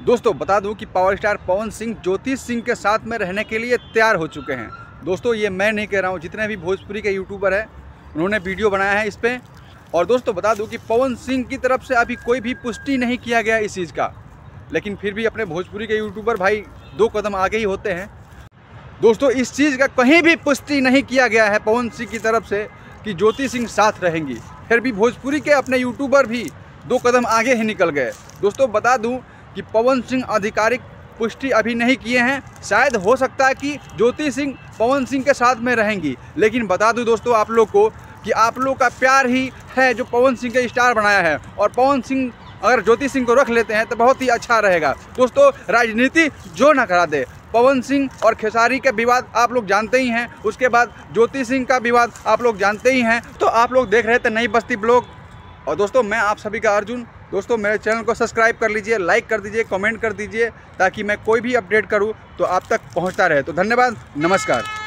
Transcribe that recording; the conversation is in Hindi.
दोस्तों बता दूं कि पावर स्टार पवन सिंह ज्योति सिंह के साथ में रहने के लिए तैयार हो चुके हैं। दोस्तों ये मैं नहीं कह रहा हूं, जितने भी भोजपुरी के यूट्यूबर हैं उन्होंने वीडियो बनाया है इस पर। और दोस्तों बता दूं कि पवन सिंह की तरफ से अभी कोई भी पुष्टि नहीं किया गया इस चीज़ का, लेकिन फिर भी अपने भोजपुरी के यूट्यूबर भाई 2 कदम आगे ही होते हैं। दोस्तों इस चीज़ का कहीं भी पुष्टि नहीं किया गया है पवन सिंह की तरफ से कि ज्योति सिंह साथ रहेंगी, फिर भी भोजपुरी के अपने यूट्यूबर भी 2 कदम आगे ही निकल गए। दोस्तों बता दूं कि पवन सिंह आधिकारिक पुष्टि अभी नहीं किए हैं। शायद हो सकता है कि ज्योति सिंह पवन सिंह के साथ में रहेंगी, लेकिन बता दूं दोस्तों आप लोग को कि आप लोग का प्यार ही है जो पवन सिंह के स्टार बनाया है, और पवन सिंह अगर ज्योति सिंह को रख लेते हैं तो बहुत ही अच्छा रहेगा। दोस्तों राजनीति जो ना करा दे, पवन सिंह और खेसारी का विवाद आप लोग जानते ही हैं, उसके बाद ज्योति सिंह का विवाद आप लोग जानते ही हैं। तो आप लोग देख रहे थे नई बस्ती ब्लॉग, और दोस्तों मैं आप सभी का अर्जुन। दोस्तों मेरे चैनल को सब्सक्राइब कर लीजिए, लाइक कर दीजिए, कमेंट कर दीजिए, ताकि मैं कोई भी अपडेट करूं तो आप तक पहुंचता रहे। तो धन्यवाद, नमस्कार।